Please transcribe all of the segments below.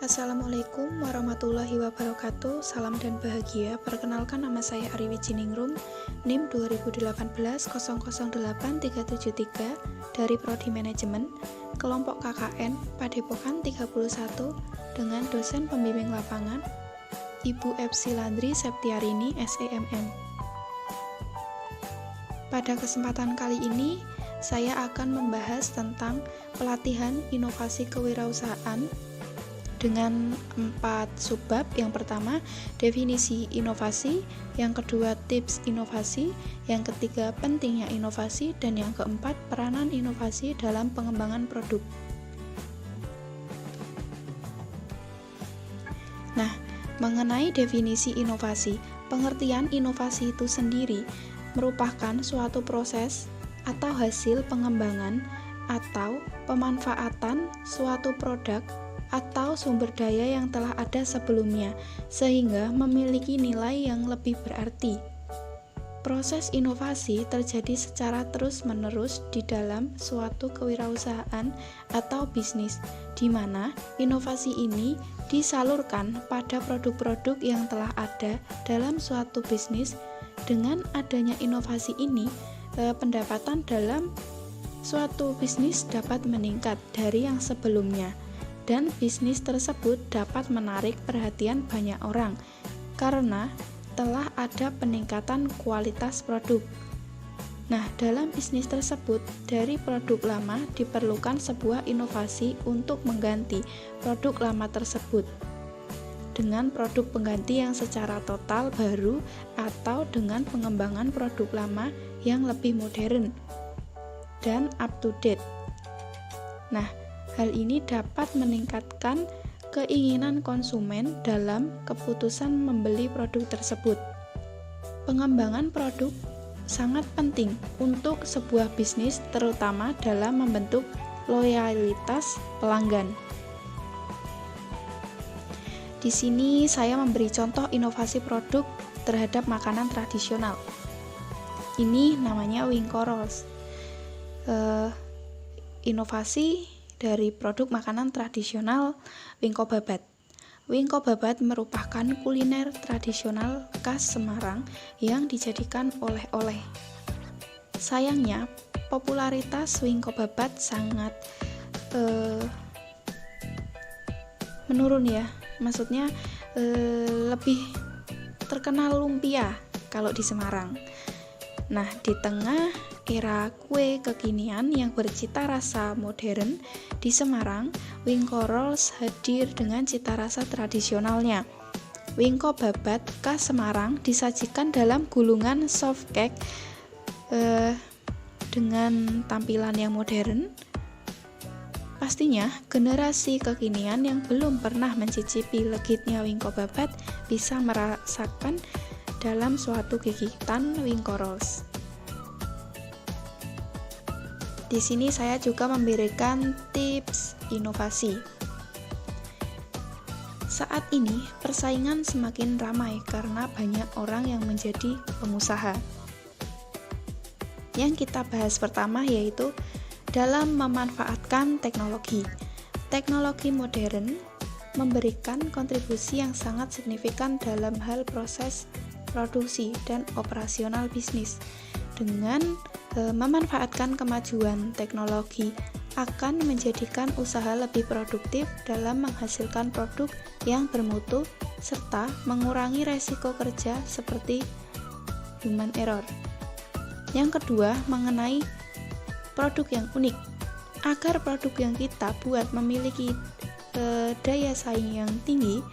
Assalamualaikum warahmatullahi wabarakatuh. Salam dan bahagia. Perkenalkan, nama saya Ari Wijiningrum, NIM 2018008373 dari Prodi Manajemen, kelompok KKN, Padepokan 31, dengan dosen pembimbing lapangan Ibu Epsi Landri Septiarini, SEMM. Pada kesempatan kali ini, saya akan membahas tentang pelatihan inovasi kewirausahaan dengan 4 subbab. Yang pertama, definisi inovasi, yang kedua, tips inovasi, yang ketiga, pentingnya inovasi, dan yang keempat, peranan inovasi dalam pengembangan produk. Nah, mengenai definisi inovasi, pengertian inovasi itu sendiri merupakan suatu proses atau hasil pengembangan atau pemanfaatan suatu produk atau sumber daya yang telah ada sebelumnya, sehingga memiliki nilai yang lebih berarti. Proses inovasi terjadi secara terus-menerus di dalam suatu kewirausahaan atau bisnis, di mana inovasi ini disalurkan pada produk-produk yang telah ada dalam suatu bisnis. Dengan adanya inovasi ini, pendapatan dalam suatu bisnis dapat meningkat dari yang sebelumnya, dan bisnis tersebut dapat menarik perhatian banyak orang karena telah ada peningkatan kualitas produk. Nah, dalam bisnis tersebut, dari produk lama diperlukan sebuah inovasi untuk mengganti produk lama tersebut dengan produk pengganti yang secara total baru atau dengan pengembangan produk lama yang lebih modern dan up to date. Nah, hal ini dapat meningkatkan keinginan konsumen dalam keputusan membeli produk tersebut. Pengembangan produk sangat penting untuk sebuah bisnis, terutama dalam membentuk loyalitas pelanggan. Di sini saya memberi contoh inovasi produk terhadap makanan tradisional. Ini namanya Wingko Rolls. Inovasi dari produk makanan tradisional Wingko Babat. Wingko Babat merupakan kuliner tradisional khas Semarang yang dijadikan oleh-oleh. Sayangnya, popularitas Wingko Babat sangat menurun ya. Maksudnya lebih terkenal lumpia kalau di Semarang. Nah, di tengah era kue kekinian yang bercita rasa modern di Semarang, Wingko Rolls hadir dengan cita rasa tradisionalnya. Wingko Babat khas Semarang disajikan dalam gulungan soft cake dengan tampilan yang modern. Pastinya, generasi kekinian yang belum pernah mencicipi legitnya Wingko Babat bisa merasakan dalam suatu gigitan Wingko Rolls. Di sini saya juga memberikan tips inovasi. Saat ini, persaingan semakin ramai karena banyak orang yang menjadi pengusaha. Yang kita bahas pertama yaitu dalam memanfaatkan teknologi. Teknologi modern memberikan kontribusi yang sangat signifikan dalam hal proses produksi dan operasional bisnis. Dengan memanfaatkan kemajuan teknologi akan menjadikan usaha lebih produktif dalam menghasilkan produk yang bermutu serta mengurangi resiko kerja seperti human error. Yang kedua, mengenai produk yang unik. Agar produk yang kita buat memiliki daya saing yang tinggi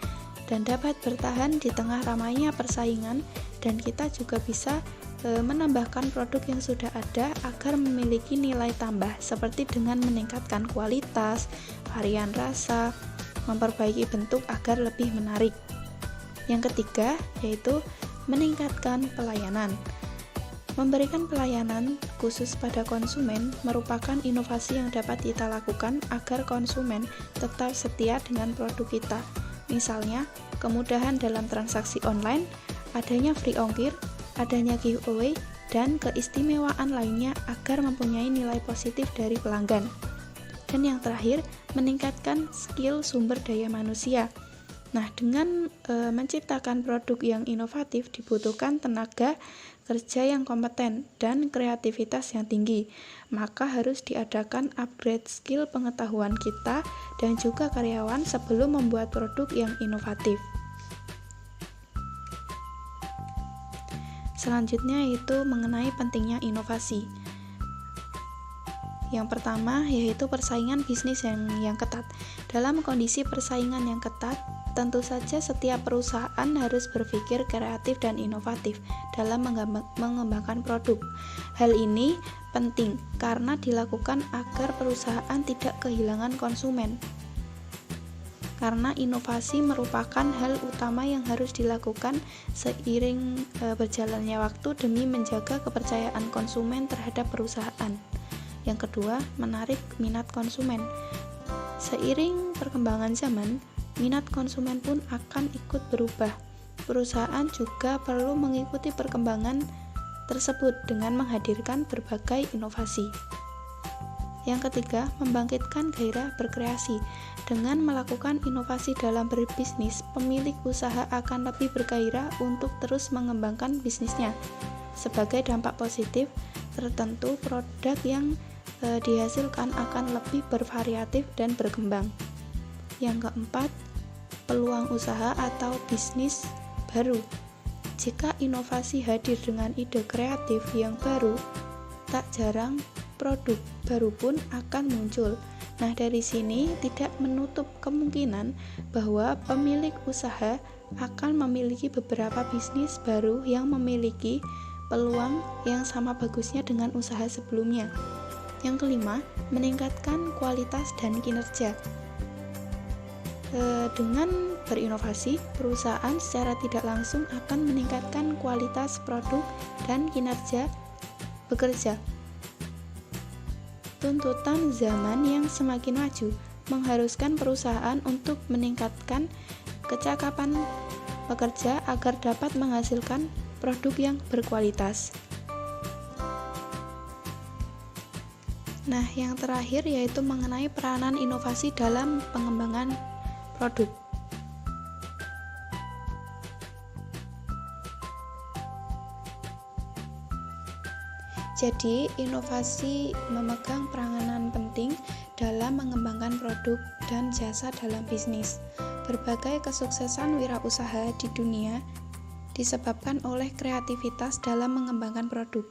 dan dapat bertahan di tengah ramainya persaingan, dan kita juga bisa menambahkan produk yang sudah ada agar memiliki nilai tambah, seperti dengan meningkatkan kualitas, varian rasa, memperbaiki bentuk agar lebih menarik. Yang ketiga yaitu meningkatkan pelayanan. Memberikan pelayanan khusus pada konsumen merupakan inovasi yang dapat kita lakukan agar konsumen tetap setia dengan produk kita. Misalnya, kemudahan dalam transaksi online, adanya free ongkir, adanya giveaway, dan keistimewaan lainnya agar mempunyai nilai positif dari pelanggan. Dan yang terakhir, meningkatkan skill sumber daya manusia. Nah, dengan menciptakan produk yang inovatif dibutuhkan tenaga kerja yang kompeten dan kreativitas yang tinggi. Maka harus diadakan upgrade skill pengetahuan kita dan juga karyawan sebelum membuat produk yang inovatif. Selanjutnya yaitu mengenai pentingnya inovasi. Yang pertama yaitu persaingan bisnis yang ketat. Dalam kondisi persaingan yang ketat, tentu saja setiap perusahaan harus berpikir kreatif dan inovatif dalam mengembangkan produk. Hal ini penting karena dilakukan agar perusahaan tidak kehilangan konsumen. Karena inovasi merupakan hal utama yang harus dilakukan seiring berjalannya waktu demi menjaga kepercayaan konsumen terhadap perusahaan. Yang kedua, menarik minat konsumen. Seiring perkembangan zaman, minat konsumen pun akan ikut berubah. Perusahaan juga perlu mengikuti perkembangan tersebut dengan menghadirkan berbagai inovasi. Yang ketiga, membangkitkan gairah berkreasi. Dengan melakukan inovasi dalam berbisnis, pemilik usaha akan lebih bergairah untuk terus mengembangkan bisnisnya. Sebagai dampak positif tertentu, produk yang dihasilkan akan lebih bervariatif dan berkembang. Yang keempat, peluang usaha atau bisnis baru. Jika inovasi hadir dengan ide kreatif yang baru, tak jarang produk baru pun akan muncul. Nah, dari sini tidak menutup kemungkinan bahwa pemilik usaha akan memiliki beberapa bisnis baru yang memiliki peluang yang sama bagusnya dengan usaha sebelumnya. Yang kelima, meningkatkan kualitas dan kinerja. Dengan berinovasi, perusahaan secara tidak langsung akan meningkatkan kualitas produk dan kinerja bekerja. Tuntutan zaman yang semakin maju mengharuskan perusahaan untuk meningkatkan kecakapan pekerja agar dapat menghasilkan produk yang berkualitas. Nah, yang terakhir yaitu mengenai peranan inovasi dalam pengembangan produk. Jadi, inovasi memegang peranan penting dalam mengembangkan produk dan jasa dalam bisnis. Berbagai kesuksesan wirausaha di dunia disebabkan oleh kreativitas dalam mengembangkan produk.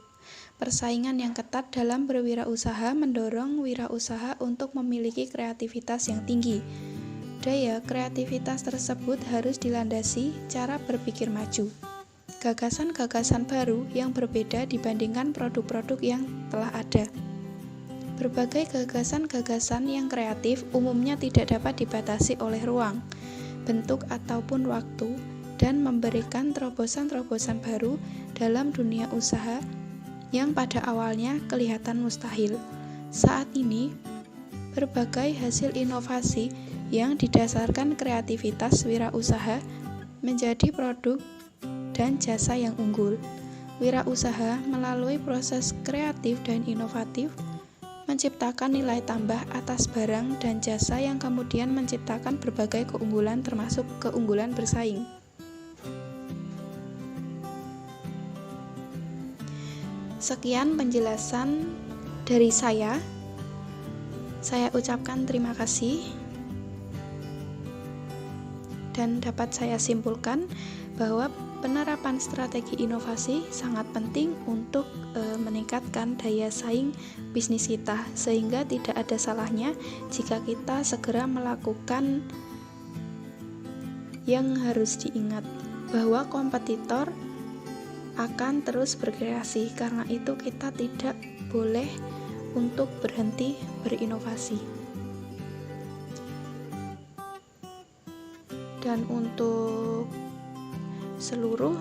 Persaingan yang ketat dalam berwirausaha mendorong wirausaha untuk memiliki kreativitas yang tinggi. Daya kreativitas tersebut harus dilandasi cara berpikir maju. Gagasan-gagasan baru yang berbeda dibandingkan produk-produk yang telah ada. Berbagai gagasan-gagasan yang kreatif umumnya tidak dapat dibatasi oleh ruang, bentuk ataupun waktu, dan memberikan terobosan-terobosan baru dalam dunia usaha yang pada awalnya kelihatan mustahil. Saat ini, berbagai hasil inovasi yang didasarkan kreativitas wirausaha menjadi produk dan jasa yang unggul. Wirausaha melalui proses kreatif dan inovatif menciptakan nilai tambah atas barang dan jasa yang kemudian menciptakan berbagai keunggulan termasuk keunggulan bersaing. Sekian penjelasan dari saya. Saya ucapkan terima kasih dan dapat saya simpulkan bahwa penerapan strategi inovasi sangat penting untuk meningkatkan daya saing bisnis kita, sehingga tidak ada salahnya jika kita segera melakukan yang harus diingat bahwa kompetitor akan terus berkreasi. Karena itu kita tidak boleh untuk berhenti berinovasi. Dan untuk seluruh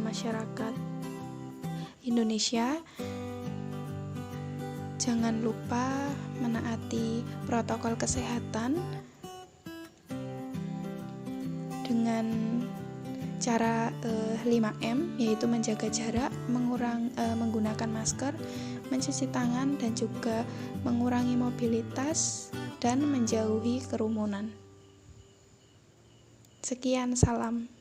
masyarakat Indonesia, jangan lupa menaati protokol kesehatan dengan cara 5M, yaitu menjaga jarak, menggunakan masker, mencuci tangan, dan juga mengurangi mobilitas dan menjauhi kerumunan. Sekian, salam.